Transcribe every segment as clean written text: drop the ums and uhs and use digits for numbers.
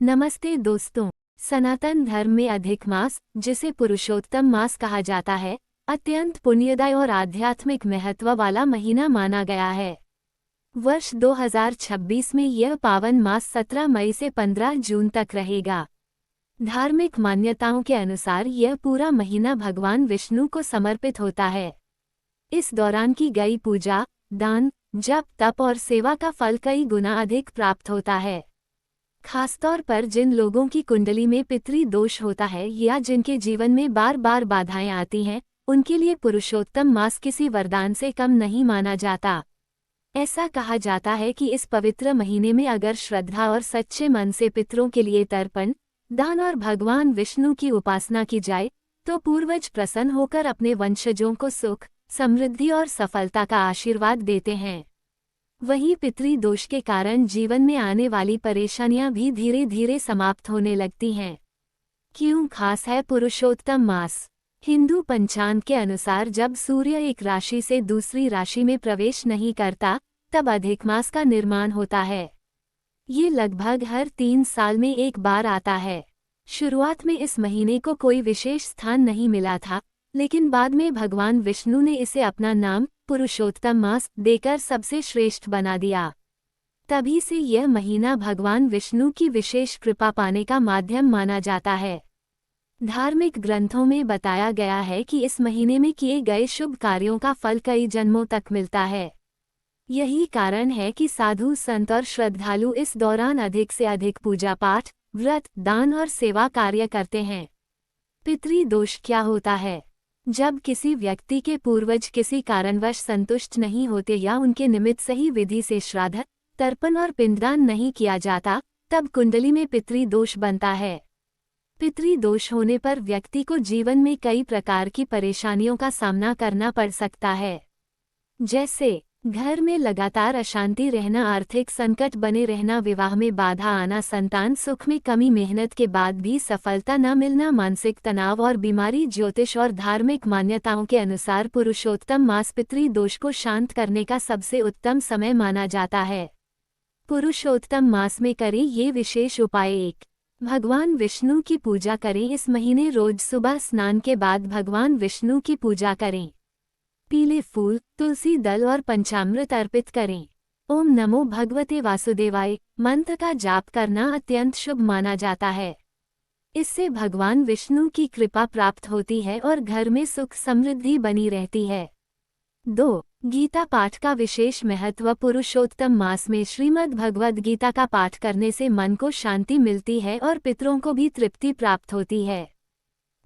नमस्ते दोस्तों। सनातन धर्म में अधिक मास, जिसे पुरुषोत्तम मास कहा जाता है, अत्यंत पुण्यदायी और आध्यात्मिक महत्व वाला महीना माना गया है। वर्ष 2026 में यह पावन मास 17 मई से 15 जून तक रहेगा। धार्मिक मान्यताओं के अनुसार यह पूरा महीना भगवान विष्णु को समर्पित होता है। इस दौरान की गई पूजा, दान, जप, तप और सेवा का फल कई गुना अधिक प्राप्त होता है। खासतौर पर जिन लोगों की कुंडली में पितृ दोष होता है या जिनके जीवन में बार बार बाधाएं आती हैं, उनके लिए पुरुषोत्तम मास किसी वरदान से कम नहीं माना जाता। ऐसा कहा जाता है कि इस पवित्र महीने में अगर श्रद्धा और सच्चे मन से पितरों के लिए तर्पण, दान और भगवान विष्णु की उपासना की जाए, तो पूर्वज प्रसन्न होकर अपने वंशजों को सुख, समृद्धि और सफलता का आशीर्वाद देते हैं। वहीं पितृदोष के कारण जीवन में आने वाली परेशानियां भी धीरे धीरे समाप्त होने लगती हैं। क्यों खास है पुरुषोत्तम मास? हिंदू पंचांग के अनुसार जब सूर्य एक राशि से दूसरी राशि में प्रवेश नहीं करता, तब अधिक मास का निर्माण होता है। ये लगभग हर 3 साल में एक बार आता है। शुरुआत में इस महीने को कोई विशेष स्थान नहीं मिला था, लेकिन बाद में भगवान विष्णु ने इसे अपना नाम पुरुषोत्तम मास देकर सबसे श्रेष्ठ बना दिया। तभी से यह महीना भगवान विष्णु की विशेष कृपा पाने का माध्यम माना जाता है। धार्मिक ग्रंथों में बताया गया है कि इस महीने में किए गए शुभ कार्यों का फल कई जन्मों तक मिलता है। यही कारण है कि साधु, संत और श्रद्धालु इस दौरान अधिक से अधिक पूजा पाठ, व्रत, दान और सेवा कार्य करते हैं। पितृदोष क्या होता है? जब किसी व्यक्ति के पूर्वज किसी कारणवश संतुष्ट नहीं होते या उनके निमित्त सही विधि से श्राद्ध, तर्पण और पिंडदान नहीं किया जाता, तब कुंडली में पितृदोष बनता है। पितृदोष होने पर व्यक्ति को जीवन में कई प्रकार की परेशानियों का सामना करना पड़ सकता है। जैसे घर में लगातार अशांति रहना, आर्थिक संकट बने रहना, विवाह में बाधा आना, संतान सुख में कमी, मेहनत के बाद भी सफलता न मिलना, मानसिक तनाव और बीमारी। ज्योतिष और धार्मिक मान्यताओं के अनुसार पुरुषोत्तम मास पितृदोष को शांत करने का सबसे उत्तम समय माना जाता है। पुरुषोत्तम मास में करें ये विशेष उपाय। 1. भगवान विष्णु की पूजा करें। इस महीने रोज सुबह स्नान के बाद भगवान विष्णु की पूजा करें। पीले फूल, तुलसी दल और पंचामृत अर्पित करें। ओम नमो भगवते वासुदेवाय मंत्र का जाप करना अत्यंत शुभ माना जाता है। इससे भगवान विष्णु की कृपा प्राप्त होती है और घर में सुख समृद्धि बनी रहती है। 2. गीता पाठ का विशेष महत्व। पुरुषोत्तम मास में श्रीमद् भगवद गीता का पाठ करने से मन को शांति मिलती है और पितरों को भी तृप्ति प्राप्त होती है।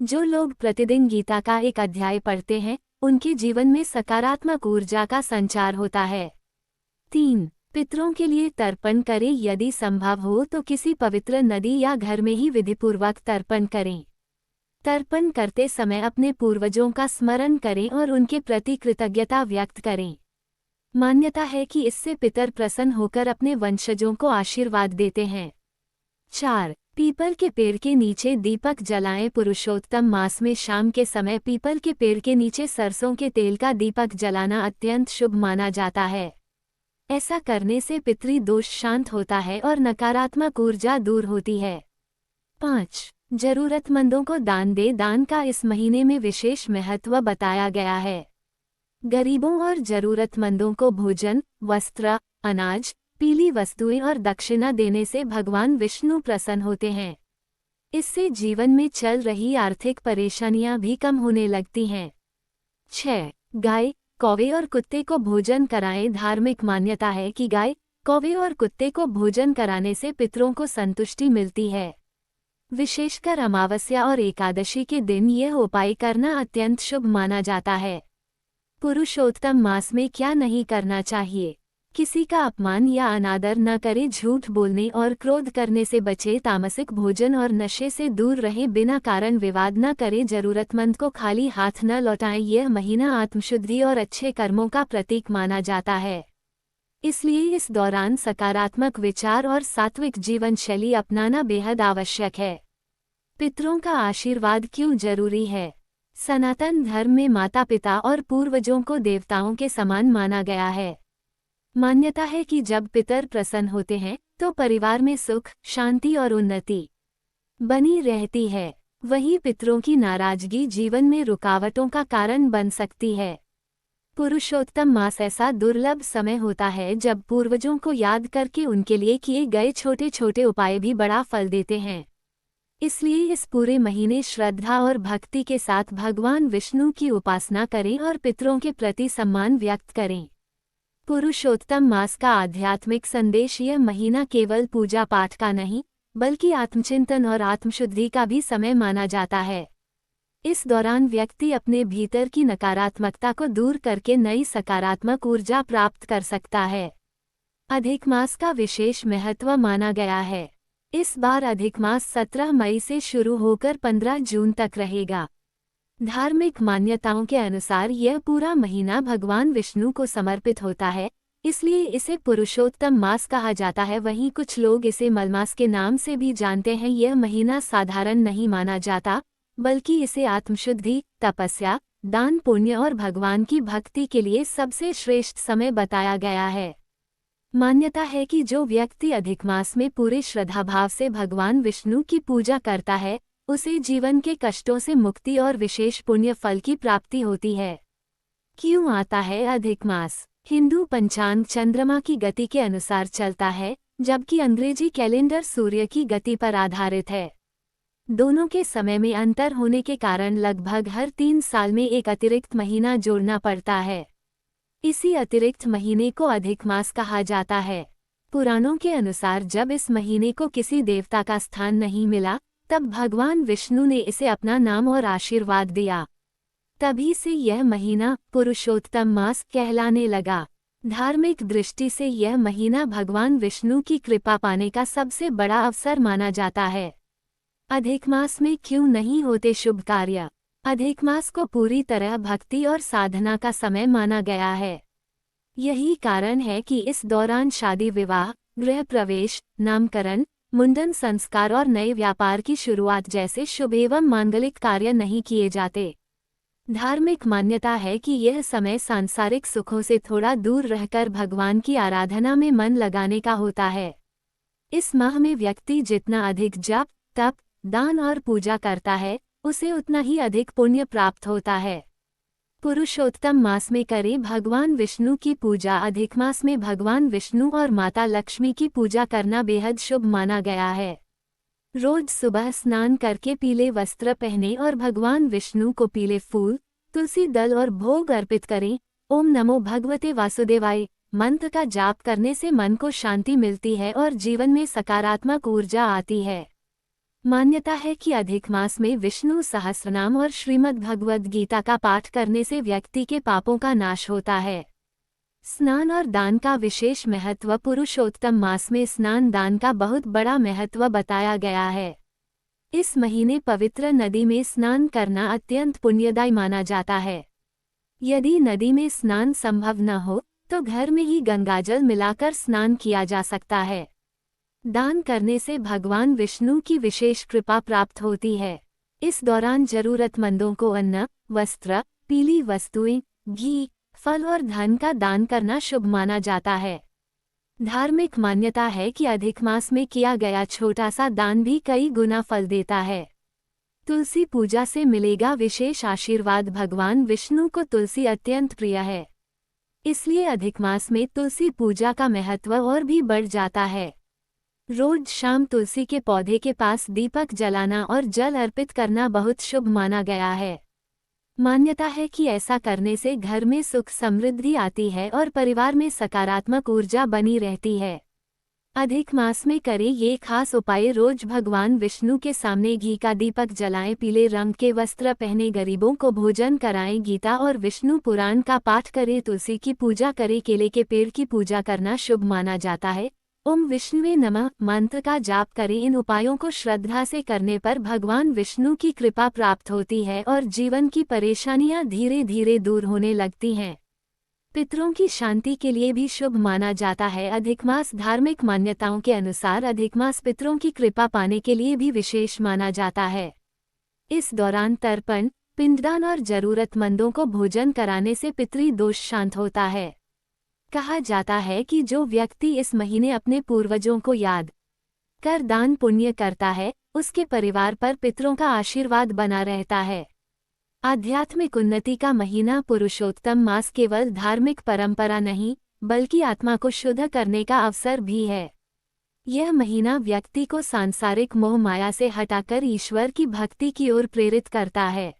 जो लोग प्रतिदिन गीता का एक अध्याय पढ़ते हैं, उनके जीवन में सकारात्मक ऊर्जा का संचार होता है। 3. पितरों के लिए तर्पण करें। यदि संभव हो तो किसी पवित्र नदी या घर में ही विधिपूर्वक तर्पण करें। तर्पण करते समय अपने पूर्वजों का स्मरण करें और उनके प्रति कृतज्ञता व्यक्त करें। मान्यता है कि इससे पितर प्रसन्न होकर अपने वंशजों को आशीर्वाद देते हैं। 4. पीपल के पेड़ के नीचे दीपक जलाएं। पुरुषोत्तम मास में शाम के समय पीपल के पेड़ के नीचे सरसों के तेल का दीपक जलाना अत्यंत शुभ माना जाता है। ऐसा करने से पितृदोष शांत होता है और नकारात्मक ऊर्जा दूर होती है। 5. जरूरतमंदों को दान दे। दान का इस महीने में विशेष महत्व बताया गया है। गरीबों और जरूरतमंदों को भोजन, वस्त्र, अनाज, पीली वस्तुएं और दक्षिणा देने से भगवान विष्णु प्रसन्न होते हैं। इससे जीवन में चल रही आर्थिक परेशानियां भी कम होने लगती हैं। 6. गाय, कौवे और कुत्ते को भोजन कराएं। धार्मिक मान्यता है कि गाय, कौवे और कुत्ते को भोजन कराने से पितरों को संतुष्टि मिलती है। विशेषकर अमावस्या और एकादशी के दिन यह उपाय करना अत्यंत शुभ माना जाता है। पुरुषोत्तम मास में क्या नहीं करना चाहिए? किसी का अपमान या अनादर न करें। झूठ बोलने और क्रोध करने से बचे। तामसिक भोजन और नशे से दूर रहें। बिना कारण विवाद न करें। जरूरतमंद को खाली हाथ न लौटाएं। यह महीना आत्मशुद्धि और अच्छे कर्मों का प्रतीक माना जाता है। इसलिए इस दौरान सकारात्मक विचार और सात्विक जीवन शैली अपनाना बेहद आवश्यक है। पितरों का आशीर्वाद क्यों जरूरी है? सनातन धर्म में माता पिता और पूर्वजों को देवताओं के समान माना गया है। मान्यता है कि जब पितर प्रसन्न होते हैं तो परिवार में सुख, शांति और उन्नति बनी रहती है। वहीं पितरों की नाराजगी जीवन में रुकावटों का कारण बन सकती है। पुरुषोत्तम मास ऐसा दुर्लभ समय होता है जब पूर्वजों को याद करके उनके लिए किए गए छोटे छोटे उपाय भी बड़ा फल देते हैं। इसलिए इस पूरे महीने श्रद्धा और भक्ति के साथ भगवान विष्णु की उपासना करें और पितरों के प्रति सम्मान व्यक्त करें। पुरुषोत्तम मास का आध्यात्मिक संदेश: यह महीना केवल पूजा पाठ का नहीं, बल्कि आत्मचिंतन और आत्मशुद्धि का भी समय माना जाता है। इस दौरान व्यक्ति अपने भीतर की नकारात्मकता को दूर करके नई सकारात्मक ऊर्जा प्राप्त कर सकता है। अधिक मास का विशेष महत्व माना गया है। इस बार अधिक मास 17 मई से शुरू होकर 15 जून तक रहेगा। धार्मिक मान्यताओं के अनुसार यह पूरा महीना भगवान विष्णु को समर्पित होता है, इसलिए इसे पुरुषोत्तम मास कहा जाता है। वहीं कुछ लोग इसे मलमास के नाम से भी जानते हैं। यह महीना साधारण नहीं माना जाता, बल्कि इसे आत्मशुद्धि, तपस्या, दान पुण्य और भगवान की भक्ति के लिए सबसे श्रेष्ठ समय बताया गया है। मान्यता है कि जो व्यक्ति अधिक मास में पूरे श्रद्धाभाव से भगवान विष्णु की पूजा करता है, उसे जीवन के कष्टों से मुक्ति और विशेष पुण्य फल की प्राप्ति होती है। क्यों आता है अधिक मास? हिंदू पंचांग चंद्रमा की गति के अनुसार चलता है, जबकि अंग्रेजी कैलेंडर सूर्य की गति पर आधारित है। दोनों के समय में अंतर होने के कारण लगभग हर 3 साल में एक अतिरिक्त महीना जोड़ना पड़ता है। इसी अतिरिक्त महीने को अधिक मास कहा जाता है। पुराणों के अनुसार जब इस महीने को किसी देवता का स्थान नहीं मिला, तब भगवान विष्णु ने इसे अपना नाम और आशीर्वाद दिया। तभी से यह महीना पुरुषोत्तम मास कहलाने लगा। धार्मिक दृष्टि से यह महीना भगवान विष्णु की कृपा पाने का सबसे बड़ा अवसर माना जाता है। अधिक मास में क्यों नहीं होते शुभ कार्य? अधिक मास को पूरी तरह भक्ति और साधना का समय माना गया है। यही कारण है कि इस दौरान शादी विवाह, गृह प्रवेश, नामकरण, मुंडन संस्कार और नए व्यापार की शुरुआत जैसे शुभ एवं मांगलिक कार्य नहीं किए जाते। धार्मिक मान्यता है कि यह समय सांसारिक सुखों से थोड़ा दूर रहकर भगवान की आराधना में मन लगाने का होता है। इस माह में व्यक्ति जितना अधिक जप, तप, दान और पूजा करता है, उसे उतना ही अधिक पुण्य प्राप्त होता है। पुरुषोत्तम मास में करें भगवान विष्णु की पूजा। अधिक मास में भगवान विष्णु और माता लक्ष्मी की पूजा करना बेहद शुभ माना गया है। रोज सुबह स्नान करके पीले वस्त्र पहने और भगवान विष्णु को पीले फूल, तुलसी दल और भोग अर्पित करें। ओम नमो भगवते वासुदेवाय मंत्र का जाप करने से मन को शांति मिलती है और जीवन में सकारात्मक ऊर्जा आती है। मान्यता है कि अधिक मास में विष्णु सहस्रनाम और श्रीमद् भगवद गीता का पाठ करने से व्यक्ति के पापों का नाश होता है। स्नान और दान का विशेष महत्व। पुरुषोत्तम मास में स्नान दान का बहुत बड़ा महत्व बताया गया है। इस महीने पवित्र नदी में स्नान करना अत्यंत पुण्यदायी माना जाता है। यदि नदी में स्नान संभव न हो तो घर में ही गंगाजल मिलाकर स्नान किया जा सकता है। दान करने से भगवान विष्णु की विशेष कृपा प्राप्त होती है। इस दौरान जरूरतमंदों को अन्न, वस्त्र, पीली वस्तुएं, घी, फल और धन का दान करना शुभ माना जाता है। धार्मिक मान्यता है कि अधिक मास में किया गया छोटा सा दान भी कई गुना फल देता है। तुलसी पूजा से मिलेगा विशेष आशीर्वाद। भगवान विष्णु को तुलसी अत्यंत प्रिय है, इसलिए अधिक मास में तुलसी पूजा का महत्व और भी बढ़ जाता है। रोज शाम तुलसी के पौधे के पास दीपक जलाना और जल अर्पित करना बहुत शुभ माना गया है। मान्यता है कि ऐसा करने से घर में सुख समृद्धि आती है और परिवार में सकारात्मक ऊर्जा बनी रहती है। अधिक मास में करें ये खास उपाय। रोज भगवान विष्णु के सामने घी का दीपक जलाएं, पीले रंग के वस्त्र पहने, गरीबों को भोजन कराएं, गीता और विष्णु पुराण का पाठ करें, तुलसी की पूजा करें, केले के पेड़ की पूजा करना शुभ माना जाता है। ओम विष्णुवे नमः मंत्र का जाप करें। इन उपायों को श्रद्धा से करने पर भगवान विष्णु की कृपा प्राप्त होती है और जीवन की परेशानियां धीरे धीरे दूर होने लगती हैं। पितरों की शांति के लिए भी शुभ माना जाता है। अधिक मास धार्मिक मान्यताओं के अनुसार अधिक मास पितरों की कृपा पाने के लिए भी विशेष माना जाता है। इस दौरान तर्पण, पिंडदान और जरूरतमंदों को भोजन कराने से पितृ दोष शांत होता है। कहा जाता है कि जो व्यक्ति इस महीने अपने पूर्वजों को याद कर दान पुण्य करता है, उसके परिवार पर पितरों का आशीर्वाद बना रहता है। आध्यात्मिक उन्नति का महीना पुरुषोत्तम मास केवल धार्मिक परंपरा नहीं, बल्कि आत्मा को शुद्ध करने का अवसर भी है। यह महीना व्यक्ति को सांसारिक मोह माया से हटाकर ईश्वर की भक्ति की ओर प्रेरित करता है।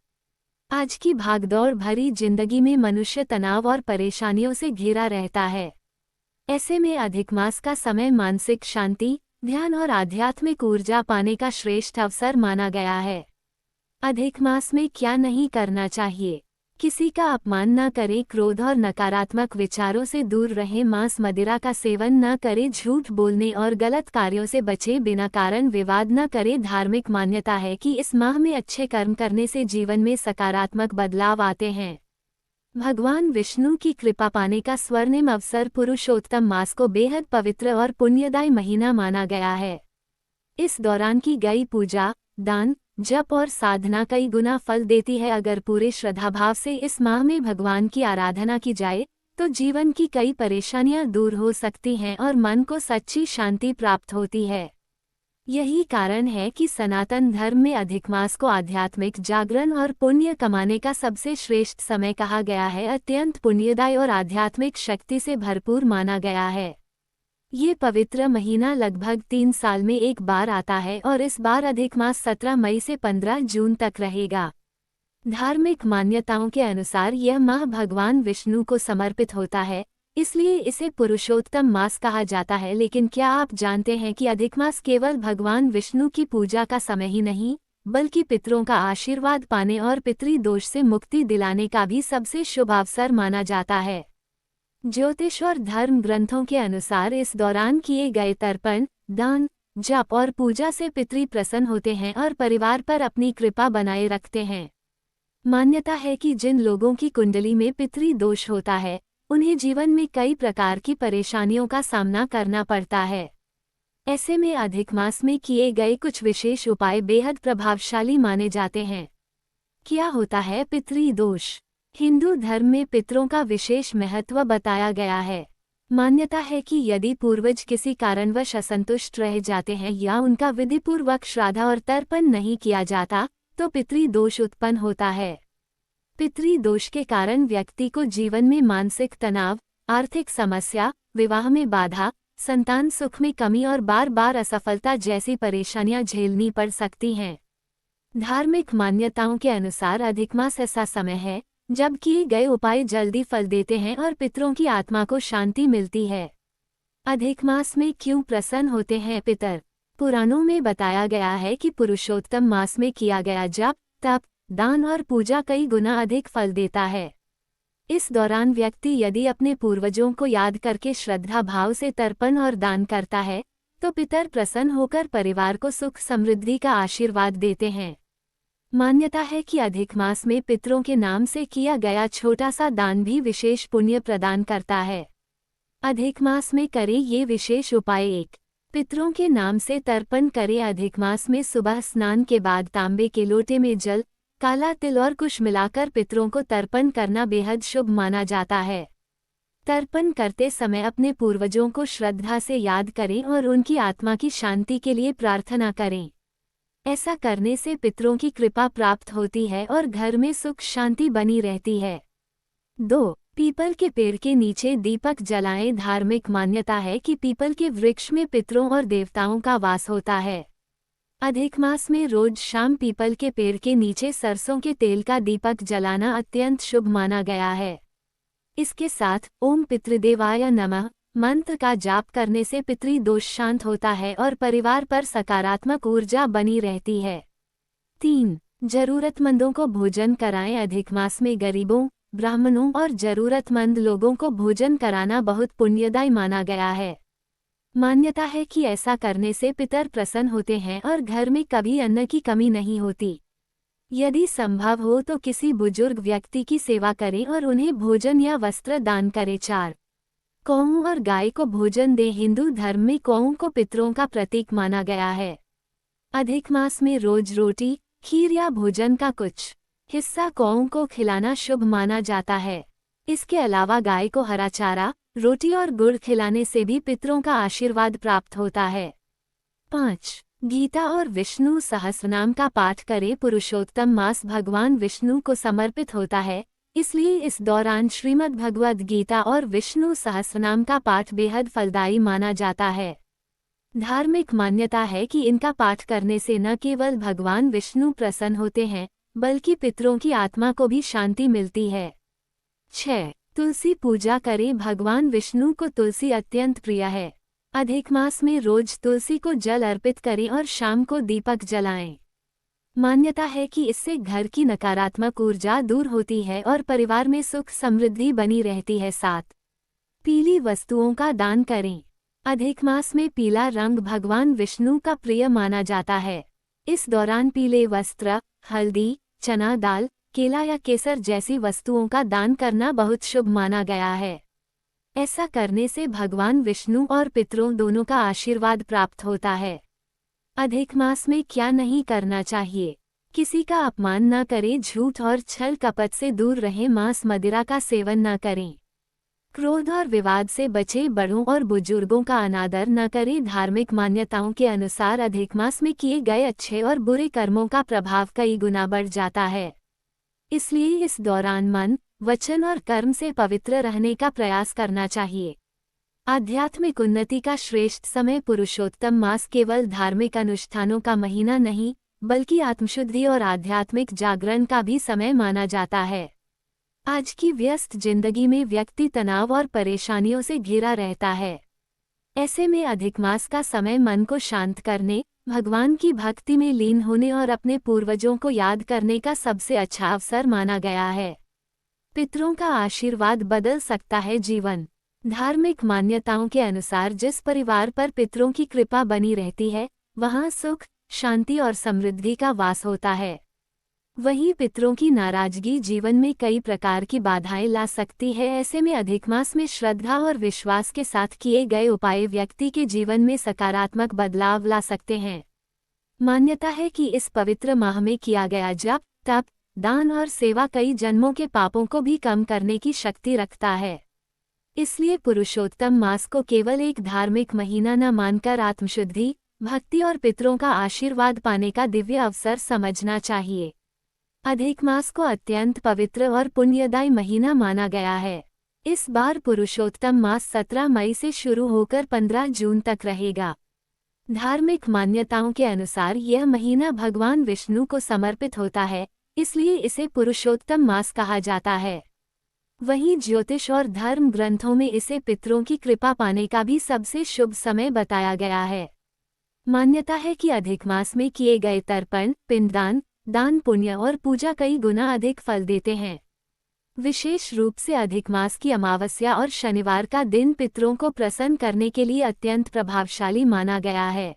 आज की भागदौड़ भरी जिंदगी में मनुष्य तनाव और परेशानियों से घिरा रहता है। ऐसे में अधिक मास का समय मानसिक शांति, ध्यान और आध्यात्मिक ऊर्जा पाने का श्रेष्ठ अवसर माना गया है। अधिक मास में क्या नहीं करना चाहिए? किसी का अपमान न करें, क्रोध और नकारात्मक विचारों से दूर रहें, मांस मदिरा का सेवन न करें, झूठ बोलने और गलत कार्यों से बचें, बिना कारण विवाद न करें। धार्मिक मान्यता है कि इस माह में अच्छे कर्म करने से जीवन में सकारात्मक बदलाव आते हैं। भगवान विष्णु की कृपा पाने का स्वर्णिम अवसर पुरुषोत्तम मास को बेहद पवित्र और पुण्यदायी महीना माना गया है। इस दौरान की गई पूजा, दान, जप और साधना कई गुना फल देती है। अगर पूरे श्रद्धाभाव से इस माह में भगवान की आराधना की जाए तो जीवन की कई परेशानियां दूर हो सकती हैं और मन को सच्ची शांति प्राप्त होती है। यही कारण है कि सनातन धर्म में अधिक मास को आध्यात्मिक जागरण और पुण्य कमाने का सबसे श्रेष्ठ समय कहा गया है। अत्यंत पुण्यदायी और आध्यात्मिक शक्ति से भरपूर माना गया है। ये पवित्र महीना लगभग 3 साल में एक बार आता है और इस बार अधिक मास 17 मई से 15 जून तक रहेगा। धार्मिक मान्यताओं के अनुसार यह माह भगवान विष्णु को समर्पित होता है, इसलिए इसे पुरुषोत्तम मास कहा जाता है। लेकिन क्या आप जानते हैं कि अधिक मास केवल भगवान विष्णु की पूजा का समय ही नहीं, बल्कि पितरों का आशीर्वाद पाने और पितृदोष से मुक्ति दिलाने का भी सबसे शुभ अवसर माना जाता है। ज्योतिष और धर्म ग्रंथों के अनुसार इस दौरान किए गए तर्पण, दान, जप और पूजा से पितृ प्रसन्न होते हैं और परिवार पर अपनी कृपा बनाए रखते हैं। मान्यता है कि जिन लोगों की कुंडली में पितृ दोष होता है, उन्हें जीवन में कई प्रकार की परेशानियों का सामना करना पड़ता है। ऐसे में अधिक मास में किए गए कुछ विशेष उपाय बेहद प्रभावशाली माने जाते हैं। क्या होता है पितृ दोष? हिंदू धर्म में पितरों का विशेष महत्व बताया गया है। मान्यता है कि यदि पूर्वज किसी कारणवश असंतुष्ट रह जाते हैं या उनका विधिपूर्वक श्राद्ध और तर्पण नहीं किया जाता, तो पितृ दोष उत्पन्न होता है। पितृ दोष के कारण व्यक्ति को जीवन में मानसिक तनाव, आर्थिक समस्या, विवाह में बाधा, संतान सुख में कमी और बार बार असफलता जैसी परेशानियां झेलनी पड़ सकती हैं। धार्मिक मान्यताओं के अनुसार अधिक मास ऐसा समय है जब किए गए उपाय जल्दी फल देते हैं और पितरों की आत्मा को शांति मिलती है। अधिक मास में क्यों प्रसन्न होते हैं पितर? पुराणों में बताया गया है कि पुरुषोत्तम मास में किया गया जप, तप, दान और पूजा कई गुना अधिक फल देता है। इस दौरान व्यक्ति यदि अपने पूर्वजों को याद करके श्रद्धा भाव से तर्पण और दान करता है, तो पितर प्रसन्न होकर परिवार को सुख समृद्धि का आशीर्वाद देते हैं। मान्यता है कि अधिक मास में पितरों के नाम से किया गया छोटा सा दान भी विशेष पुण्य प्रदान करता है। अधिक मास में करें ये विशेष उपाय। 1. पितरों के नाम से तर्पण करें। अधिक मास में सुबह स्नान के बाद तांबे के लोटे में जल, काला तिल और कुश मिलाकर पितरों को तर्पण करना बेहद शुभ माना जाता है। तर्पण करते समय अपने पूर्वजों को श्रद्धा से याद करें और उनकी आत्मा की शांति के लिए प्रार्थना करें। ऐसा करने से पितरों की कृपा प्राप्त होती है और घर में सुख शांति बनी रहती है। 2. पीपल के पेड़ के नीचे दीपक जलाएं। धार्मिक मान्यता है कि पीपल के वृक्ष में पितरों और देवताओं का वास होता है। अधिक मास में रोज शाम पीपल के पेड़ के नीचे सरसों के तेल का दीपक जलाना अत्यंत शुभ माना गया है। इसके साथ ओम पितृदेवाय नमः मंत्र का जाप करने से पितृ दोष शांत होता है और परिवार पर सकारात्मक ऊर्जा बनी रहती है। 3. जरूरतमंदों को भोजन कराएं। अधिक मास में गरीबों, ब्राह्मणों और जरूरतमंद लोगों को भोजन कराना बहुत पुण्यदायी माना गया है। मान्यता है कि ऐसा करने से पितर प्रसन्न होते हैं और घर में कभी अन्न की कमी नहीं होती। यदि संभव हो तो किसी बुजुर्ग व्यक्ति की सेवा करें और उन्हें भोजन या वस्त्र दान करें। 4. गौओं और गाय को भोजन दें। हिंदू धर्म में गौओं को पितरों का प्रतीक माना गया है। अधिक मास में रोज रोटी, खीर या भोजन का कुछ हिस्सा गौओं को खिलाना शुभ माना जाता है। इसके अलावा गाय को हरा चारा, रोटी और गुड़ खिलाने से भी पितरों का आशीर्वाद प्राप्त होता है। 5. गीता और विष्णु सहस्रनाम का पाठ करें। पुरुषोत्तम मास भगवान विष्णु को समर्पित होता है, इसलिए इस दौरान श्रीमद् भगवद गीता और विष्णु सहस्रनाम का पाठ बेहद फलदायी माना जाता है। धार्मिक मान्यता है कि इनका पाठ करने से न केवल भगवान विष्णु प्रसन्न होते हैं, बल्कि पितरों की आत्मा को भी शांति मिलती है। 6. तुलसी पूजा करें। भगवान विष्णु को तुलसी अत्यंत प्रिय है। अधिक मास में रोज तुलसी को जल अर्पित करें और शाम को दीपक जलाएं। मान्यता है कि इससे घर की नकारात्मक ऊर्जा दूर होती है और परिवार में सुख समृद्धि बनी रहती है। 7. पीली वस्तुओं का दान करें। अधिक मास में पीला रंग भगवान विष्णु का प्रिय माना जाता है। इस दौरान पीले वस्त्र, हल्दी, चना दाल, केला या केसर जैसी वस्तुओं का दान करना बहुत शुभ माना गया है। ऐसा करने से भगवान विष्णु और पितरों दोनों का आशीर्वाद प्राप्त होता है। अधिक मास में क्या नहीं करना चाहिए? किसी का अपमान न करें, झूठ और छल कपट से दूर रहें, मांस मदिरा का सेवन न करें, क्रोध और विवाद से बचे, बड़ों और बुजुर्गों का अनादर न करें। धार्मिक मान्यताओं के अनुसार अधिक मास में किए गए अच्छे और बुरे कर्मों का प्रभाव कई गुना बढ़ जाता है, इसलिए इस दौरान मन, वचन और कर्म से पवित्र रहने का प्रयास करना चाहिए। आध्यात्मिक उन्नति का श्रेष्ठ समय। पुरुषोत्तम मास केवल धार्मिक अनुष्ठानों का महीना नहीं, बल्कि आत्मशुद्धि और आध्यात्मिक जागरण का भी समय माना जाता है। आज की व्यस्त जिंदगी में व्यक्ति तनाव और परेशानियों से घिरा रहता है। ऐसे में अधिक मास का समय मन को शांत करने, भगवान की भक्ति में लीन होने और अपने पूर्वजों को याद करने का सबसे अच्छा अवसर माना गया है। पितरों का आशीर्वाद बदल सकता है जीवन। धार्मिक मान्यताओं के अनुसार जिस परिवार पर पितरों की कृपा बनी रहती है, वहां सुख, शांति और समृद्धि का वास होता है। वहीं पितरों की नाराजगी जीवन में कई प्रकार की बाधाएं ला सकती है। ऐसे में अधिक मास में श्रद्धा और विश्वास के साथ किए गए उपाय व्यक्ति के जीवन में सकारात्मक बदलाव ला सकते हैं। मान्यता है कि इस पवित्र माह में किया गया जप, तप, दान और सेवा कई जन्मों के पापों को भी कम करने की शक्ति रखता है। इसलिए पुरुषोत्तम मास को केवल एक धार्मिक महीना न मानकर आत्मशुद्धि, भक्ति और पितरों का आशीर्वाद पाने का दिव्य अवसर समझना चाहिए। अधिक मास को अत्यंत पवित्र और पुण्यदायी महीना माना गया है। इस बार पुरुषोत्तम मास 17 मई से शुरू होकर 15 जून तक रहेगा। धार्मिक मान्यताओं के अनुसार यह महीना भगवान विष्णु को समर्पित होता है, इसलिए इसे पुरुषोत्तम मास कहा जाता है। वहीं ज्योतिष और धर्म ग्रंथों में इसे पितरों की कृपा पाने का भी सबसे शुभ समय बताया गया है। मान्यता है कि अधिक मास में किए गए तर्पण, पिंडदान, दान, पुण्य और पूजा कई गुना अधिक फल देते हैं। विशेष रूप से अधिक मास की अमावस्या और शनिवार का दिन पितरों को प्रसन्न करने के लिए अत्यंत प्रभावशाली माना गया है।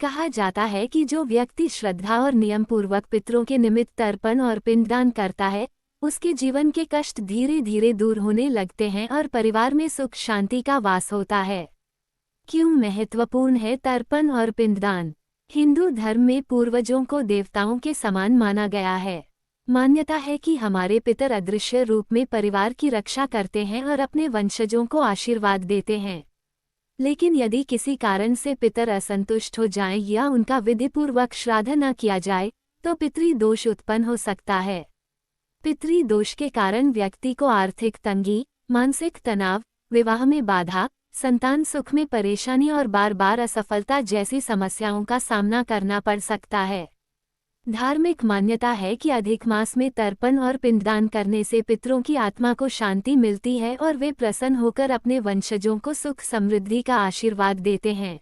कहा जाता है कि जो व्यक्ति श्रद्धा और नियम पूर्वक पितरों के निमित्त तर्पण और पिंडदान करता है, उसके जीवन के कष्ट धीरे धीरे दूर होने लगते हैं और परिवार में सुख शांति का वास होता है। क्यों महत्वपूर्ण है तर्पण और पिंडदान? हिंदू धर्म में पूर्वजों को देवताओं के समान माना गया है। मान्यता है कि हमारे पितर अदृश्य रूप में परिवार की रक्षा करते हैं और अपने वंशजों को आशीर्वाद देते हैं। लेकिन यदि किसी कारण से पितर असंतुष्ट हो जाएं या उनका विधिपूर्वक श्राद्ध न किया जाए, तो पितृ दोष उत्पन्न हो सकता है। पितृ दोष के कारण व्यक्ति को आर्थिक तंगी, मानसिक तनाव, विवाह में बाधा, संतान सुख में परेशानी और बार बार असफलता जैसी समस्याओं का सामना करना पड़ सकता है। धार्मिक मान्यता है कि अधिक मास में तर्पण और पिंडदान करने से पितरों की आत्मा को शांति मिलती है और वे प्रसन्न होकर अपने वंशजों को सुख समृद्धि का आशीर्वाद देते हैं।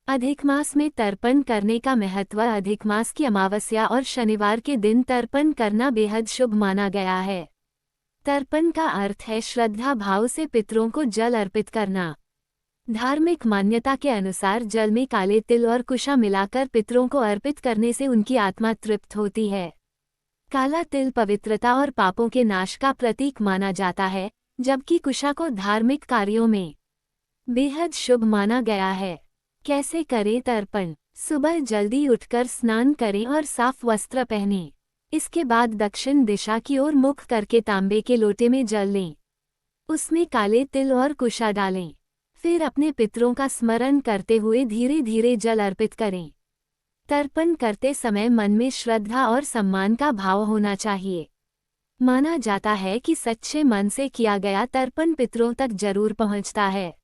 अधिक मास में तर्पण करने का महत्व। अधिक मास की अमावस्या और शनिवार के दिन तर्पण करना बेहद शुभ माना गया है। तर्पण का अर्थ है श्रद्धा भाव से पितरों को जल अर्पित करना। धार्मिक मान्यता के अनुसार जल में काले तिल और कुशा मिलाकर पितरों को अर्पित करने से उनकी आत्मा तृप्त होती है। काला तिल पवित्रता और पापों के नाश का प्रतीक माना जाता है, जबकि कुशा को धार्मिक कार्यों में बेहद शुभ माना गया है। कैसे करें तर्पण? सुबह जल्दी उठकर स्नान करें और साफ वस्त्र पहनें। इसके बाद दक्षिण दिशा की ओर मुख करके तांबे के लोटे में जल लें। उसमें काले तिल और कुशा डालें। फिर अपने पितरों का स्मरण करते हुए धीरे धीरे जल अर्पित करें। तर्पण करते समय मन में श्रद्धा और सम्मान का भाव होना चाहिए। माना जाता है कि सच्चे मन से किया गया तर्पण पितरों तक जरूर पहुंचता है।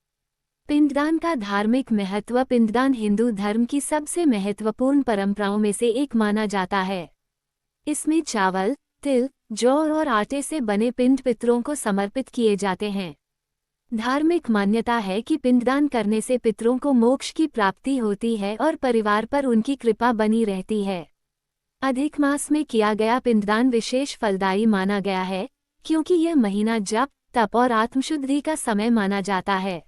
पिंडदान का धार्मिक महत्व। पिंडदान हिंदू धर्म की सबसे महत्वपूर्ण परंपराओं में से एक माना जाता है। इसमें चावल, तिल, जौ और आटे से बने पिंड पितरों को समर्पित किए जाते हैं। धार्मिक मान्यता है कि पिंडदान करने से पितरों को मोक्ष की प्राप्ति होती है और परिवार पर उनकी कृपा बनी रहती है। अधिक मास में किया गया पिंडदान विशेष फलदायी माना गया है, क्योंकि यह महीना जप, तप और आत्मशुद्धि का समय माना जाता है।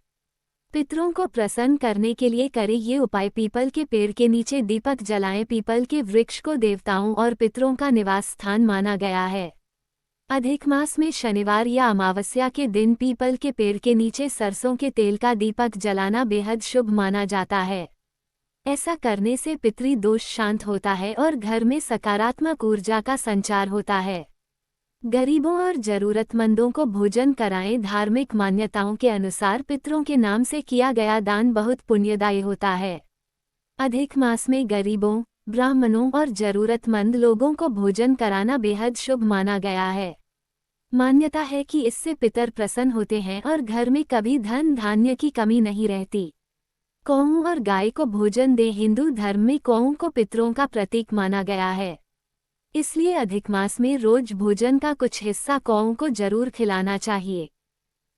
पितरों को प्रसन्न करने के लिए करें ये उपाय। पीपल के पेड़ के नीचे दीपक जलाएं। पीपल के वृक्ष को देवताओं और पितरों का निवास स्थान माना गया है। अधिक मास में शनिवार या अमावस्या के दिन पीपल के पेड़ के नीचे सरसों के तेल का दीपक जलाना बेहद शुभ माना जाता है। ऐसा करने से पितृ दोष शांत होता है और घर में सकारात्मक ऊर्जा का संचार होता है। गरीबों और जरूरतमंदों को भोजन कराएं। धार्मिक मान्यताओं के अनुसार पितरों के नाम से किया गया दान बहुत पुण्यदायी होता है। अधिक मास में गरीबों, ब्राह्मणों और जरूरतमंद लोगों को भोजन कराना बेहद शुभ माना गया है। मान्यता है कि इससे पितर प्रसन्न होते हैं और घर में कभी धन धान्य की कमी नहीं रहती। गौ और गाय को भोजन दें। हिंदू धर्म में गौ को पितरों का प्रतीक माना गया है, इसलिए अधिक मास में रोज भोजन का कुछ हिस्सा गौ को जरूर खिलाना चाहिए।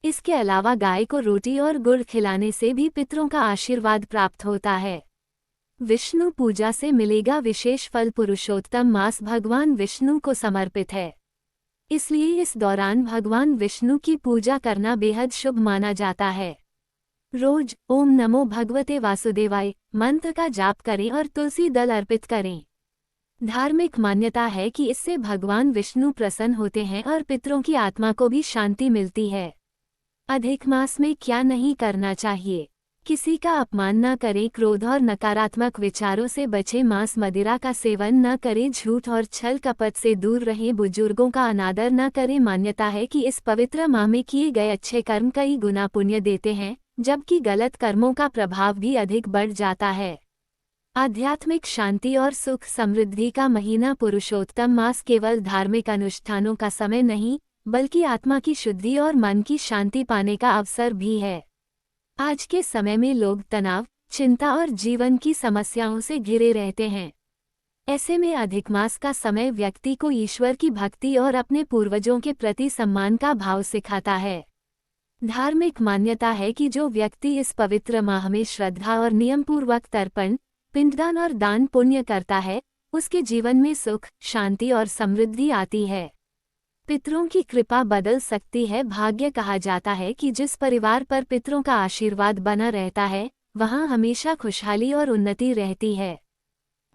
इसके अलावा गाय को रोटी और गुड़ खिलाने से भी पितरों का आशीर्वाद प्राप्त होता है। विष्णु पूजा से मिलेगा विशेष फल। पुरुषोत्तम मास भगवान विष्णु को समर्पित है, इसलिए इस दौरान भगवान विष्णु की पूजा करना बेहद शुभ माना जाता है। रोज ओम नमो भगवते वासुदेवाय मंत्र का जाप करें और तुलसी दल अर्पित करें। धार्मिक मान्यता है कि इससे भगवान विष्णु प्रसन्न होते हैं और पितरों की आत्मा को भी शांति मिलती है। अधिक मास में क्या नहीं करना चाहिए? किसी का अपमान न करें। क्रोध और नकारात्मक विचारों से बचें। मांस मदिरा का सेवन न करें। झूठ और छल कपट से दूर रहें। बुजुर्गों का अनादर न करें। मान्यता है कि इस पवित्र माह में किए गए अच्छे कर्म कई गुना पुण्य देते हैं, जबकि गलत कर्मों का प्रभाव भी अधिक बढ़ जाता है। आध्यात्मिक शांति और सुख समृद्धि का महीना। पुरुषोत्तम मास केवल धार्मिक अनुष्ठानों का समय नहीं, बल्कि आत्मा की शुद्धि और मन की शांति पाने का अवसर भी है। आज के समय में लोग तनाव, चिंता और जीवन की समस्याओं से घिरे रहते हैं। ऐसे में अधिक मास का समय व्यक्ति को ईश्वर की भक्ति और अपने पूर्वजों के प्रति सम्मान का भाव सिखाता है। धार्मिक मान्यता है कि जो व्यक्ति इस पवित्र माह में श्रद्धा और नियमपूर्वक तर्पण, पिंडदान और दान पुण्य करता है, उसके जीवन में सुख, शांति और समृद्धि आती है। पितरों की कृपा बदल सकती है भाग्य। कहा जाता है कि जिस परिवार पर पितरों का आशीर्वाद बना रहता है, वहां हमेशा खुशहाली और उन्नति रहती है।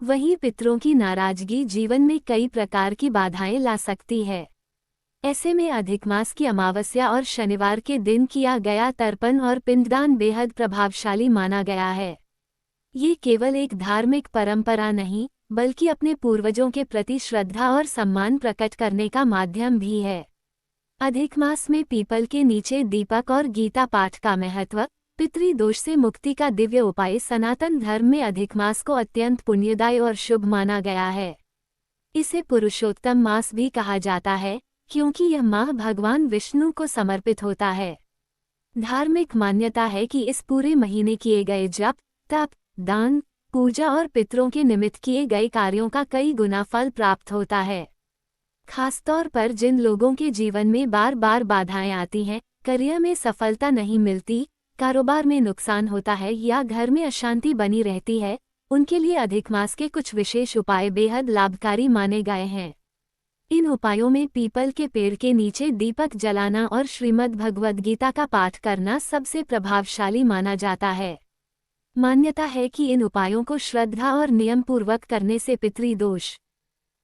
वहीं पितरों की नाराजगी जीवन में कई प्रकार की बाधाएं ला सकती है। ऐसे में अधिक मास की अमावस्या और शनिवार के दिन किया गया तर्पण और पिंडदान बेहद प्रभावशाली माना गया है। ये केवल एक धार्मिक परंपरा नहीं, बल्कि अपने पूर्वजों के प्रति श्रद्धा और सम्मान प्रकट करने का माध्यम भी है। अधिक मास में पीपल के नीचे दीपक और गीता पाठ का महत्व। पितृदोष से मुक्ति का दिव्य उपाय। सनातन धर्म में अधिक मास को अत्यंत पुण्यदायी और शुभ माना गया है। इसे पुरुषोत्तम मास भी कहा जाता है, क्योंकि यह माह भगवान विष्णु को समर्पित होता है। धार्मिक मान्यता है कि इस पूरे महीने किए गए जप, तप, दान, पूजा और पितरों के निमित्त किए गए कार्यों का कई गुना फल प्राप्त होता है। खासतौर पर जिन लोगों के जीवन में बार बार बाधाएं आती हैं, करियर में सफलता नहीं मिलती, कारोबार में नुकसान होता है या घर में अशांति बनी रहती है, उनके लिए अधिक मास के कुछ विशेष उपाय बेहद लाभकारी माने गए हैं। इन उपायों में पीपल के पेड़ के नीचे दीपक जलाना और श्रीमद् भगवद गीता का पाठ करना सबसे प्रभावशाली माना जाता है। मान्यता है कि इन उपायों को श्रद्धा और नियम पूर्वक करने से पितृदोष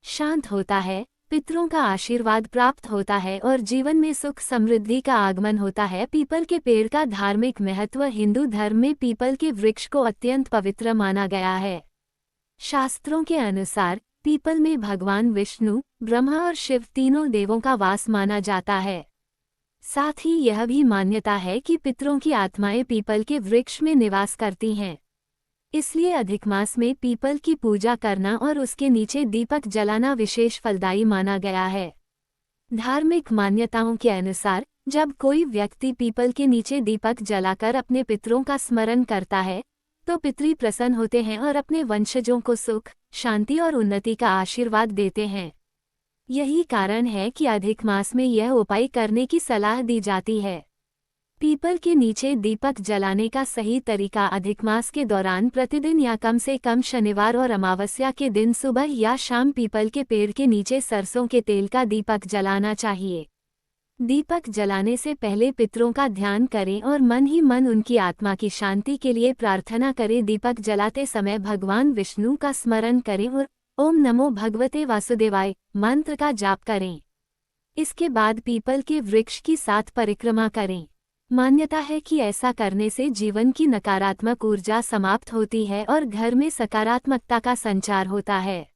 शांत होता है, पितरों का आशीर्वाद प्राप्त होता है और जीवन में सुख समृद्धि का आगमन होता है। पीपल के पेड़ का धार्मिक महत्व। हिंदू धर्म में पीपल के वृक्ष को अत्यंत पवित्र माना गया है। शास्त्रों के अनुसार पीपल में भगवान विष्णु, ब्रह्मा और शिव तीनों देवों का वास माना जाता है। साथ ही यह भी मान्यता है कि पितरों की आत्माएं पीपल के वृक्ष में निवास करती हैं। इसलिए अधिक मास में पीपल की पूजा करना और उसके नीचे दीपक जलाना विशेष फलदायी माना गया है। धार्मिक मान्यताओं के अनुसार जब कोई व्यक्ति पीपल के नीचे दीपक जलाकर अपने पितरों का स्मरण करता है तो पितरी प्रसन्न होते हैं और अपने वंशजों को सुख, शांति और उन्नति का आशीर्वाद देते हैं। यही कारण है कि अधिक मास में यह उपाय करने की सलाह दी जाती है। पीपल के नीचे दीपक जलाने का सही तरीका अधिक मास के दौरान प्रतिदिन या कम से कम शनिवार और अमावस्या के दिन सुबह या शाम पीपल के पेड़ के नीचे सरसों के तेल का दीपक जलाना चाहिए। दीपक जलाने से पहले पितरों का ध्यान करें और मन ही मन उनकी आत्मा की शांति के लिए प्रार्थना करें। दीपक जलाते समय भगवान विष्णु का स्मरण करें और ओम नमो भगवते वासुदेवाय मंत्र का जाप करें। इसके बाद पीपल के वृक्ष की 7 परिक्रमा करें। मान्यता है कि ऐसा करने से जीवन की नकारात्मक ऊर्जा समाप्त होती है और घर में सकारात्मकता का संचार होता है।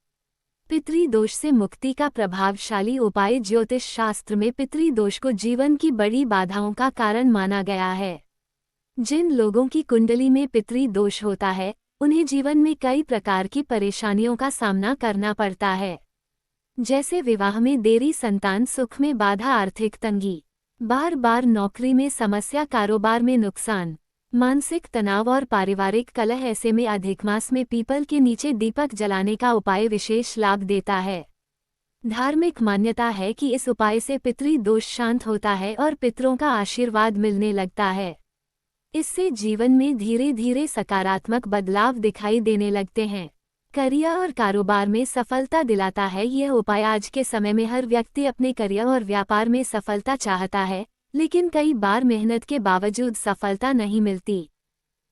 पितरी दोष से मुक्ति का प्रभावशाली उपाय ज्योतिष शास्त्र में पितरी दोष को जीवन की बड़ी बाधाओं का कारण माना गया है। जिन लोगों की कुंडली में पितरी दोष होता है उन्हें जीवन में कई प्रकार की परेशानियों का सामना करना पड़ता है, जैसे विवाह में देरी, संतान सुख में बाधा, आर्थिक तंगी, बार बार नौकरी में समस्या, कारोबार में नुकसान, मानसिक तनाव और पारिवारिक कलह। ऐसे में अधिक मास में पीपल के नीचे दीपक जलाने का उपाय विशेष लाभ देता है। धार्मिक मान्यता है कि इस उपाय से पितरी दोष शांत होता है और पितरों का आशीर्वाद मिलने लगता है। इससे जीवन में धीरे धीरे सकारात्मक बदलाव दिखाई देने लगते हैं। करियर और कारोबार में सफलता दिलाता है। यह उपाय आज के समय में हर व्यक्ति अपने करियर और व्यापार में सफलता चाहता है, लेकिन कई बार मेहनत के बावजूद सफलता नहीं मिलती।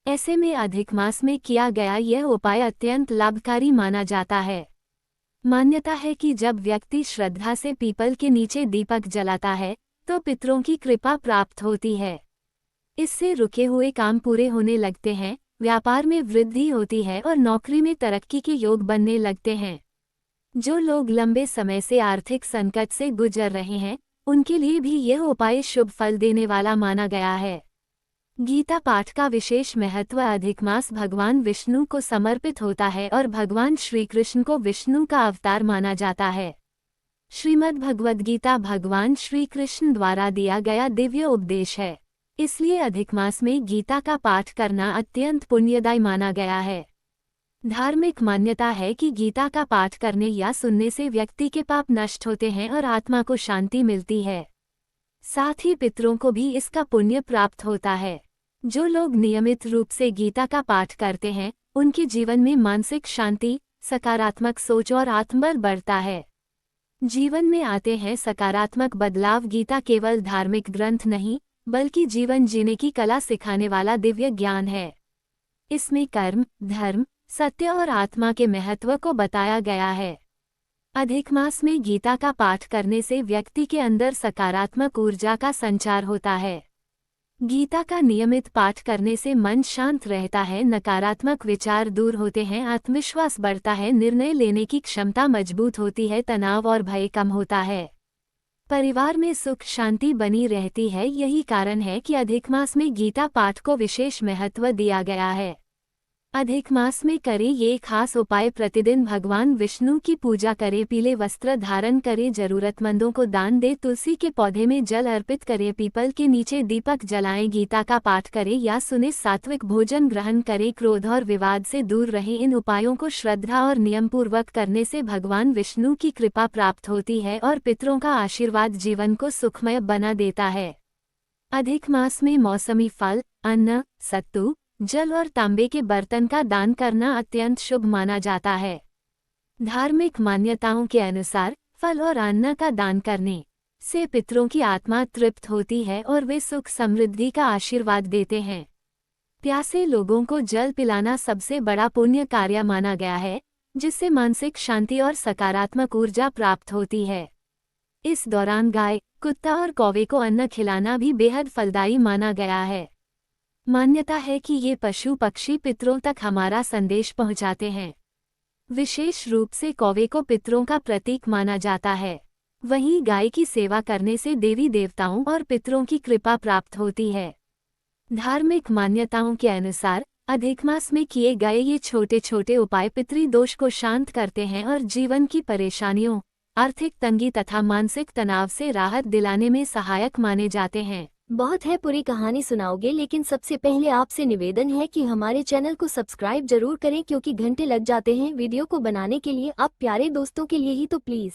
ऐसे में अधिक मास में किया गया यह उपाय अत्यंत लाभकारी माना जाता है। मान्यता है कि जब व्यक्ति श्रद्धा से पीपल के नीचे दीपक जलाता है तो पितरों की कृपा प्राप्त होती है। इससे रुके हुए काम पूरे होने लगते हैं, व्यापार में वृद्धि होती है और नौकरी में तरक्की के योग बनने लगते हैं। जो लोग लंबे समय से आर्थिक संकट से गुजर रहे हैं उनके लिए भी यह उपाय शुभ फल देने वाला माना गया है। गीता पाठ का विशेष महत्व अधिक मास भगवान विष्णु को समर्पित होता है और भगवान श्री कृष्ण को विष्णु का अवतार माना जाता है। श्रीमद् भगवद गीता भगवान श्री कृष्ण द्वारा दिया गया दिव्य उपदेश है, इसलिए अधिक मास में गीता का पाठ करना अत्यंत पुण्यदायी माना गया है। धार्मिक मान्यता है कि गीता का पाठ करने या सुनने से व्यक्ति के पाप नष्ट होते हैं और आत्मा को शांति मिलती है। साथ ही पितरों को भी इसका पुण्य प्राप्त होता है। जो लोग नियमित रूप से गीता का पाठ करते हैं उनके जीवन में मानसिक शांति, सकारात्मक सोच और आत्मबल बढ़ता है। जीवन में आते हैं सकारात्मक बदलाव। गीता केवल धार्मिक ग्रंथ नहीं बल्कि जीवन जीने की कला सिखाने वाला दिव्य ज्ञान है। इसमें कर्म, धर्म, सत्य और आत्मा के महत्व को बताया गया है। अधिक मास में गीता का पाठ करने से व्यक्ति के अंदर सकारात्मक ऊर्जा का संचार होता है। गीता का नियमित पाठ करने से मन शांत रहता है, नकारात्मक विचार दूर होते हैं, आत्मविश्वास बढ़ता है, निर्णय लेने की क्षमता मजबूत होती है, तनाव और भय कम होता है, परिवार में सुख शांति बनी रहती है। यही कारण है कि अधिक मास में गीता पाठ को विशेष महत्व दिया गया है। अधिक मास में करें ये खास उपाय। प्रतिदिन भगवान विष्णु की पूजा करें, पीले वस्त्र धारण करें, जरूरतमंदों को दान दें, तुलसी के पौधे में जल अर्पित करें, पीपल के नीचे दीपक जलाएं, गीता का पाठ करें या सुने, सात्विक भोजन ग्रहण करें, क्रोध और विवाद से दूर रहें। इन उपायों को श्रद्धा और नियमपूर्वक करने से भगवान विष्णु की कृपा प्राप्त होती है और पितरों का आशीर्वाद जीवन को सुखमय बना देता है। अधिक मास में मौसमी फल, अन्न, सत्तू, जल और तांबे के बर्तन का दान करना अत्यंत शुभ माना जाता है। धार्मिक मान्यताओं के अनुसार फल और अन्न का दान करने से पितरों की आत्मा तृप्त होती है और वे सुख समृद्धि का आशीर्वाद देते हैं। प्यासे लोगों को जल पिलाना सबसे बड़ा पुण्य कार्य माना गया है, जिससे मानसिक शांति और सकारात्मक ऊर्जा प्राप्त होती है। इस दौरान गाय, कुत्ता और कौवे को अन्न खिलाना भी बेहद फलदायी माना गया है। मान्यता है कि ये पशु पक्षी पितरों तक हमारा संदेश पहुंचाते हैं। विशेष रूप से कौवे को पितरों का प्रतीक माना जाता है। वहीं गाय की सेवा करने से देवी देवताओं और पितरों की कृपा प्राप्त होती है। धार्मिक मान्यताओं के अनुसार अधिक मास में किए गए ये छोटे छोटे उपाय पितृदोष को शांत करते हैं और जीवन की परेशानियों, आर्थिक तंगी तथा मानसिक तनाव से राहत दिलाने में सहायक माने जाते हैं। बहुत है, पूरी कहानी सुनाओगे, लेकिन सबसे पहले आपसे निवेदन है कि हमारे चैनल को सब्सक्राइब जरूर करें, क्योंकि घंटे लग जाते हैं वीडियो को बनाने के लिए, आप प्यारे दोस्तों के लिए ही तो प्लीज।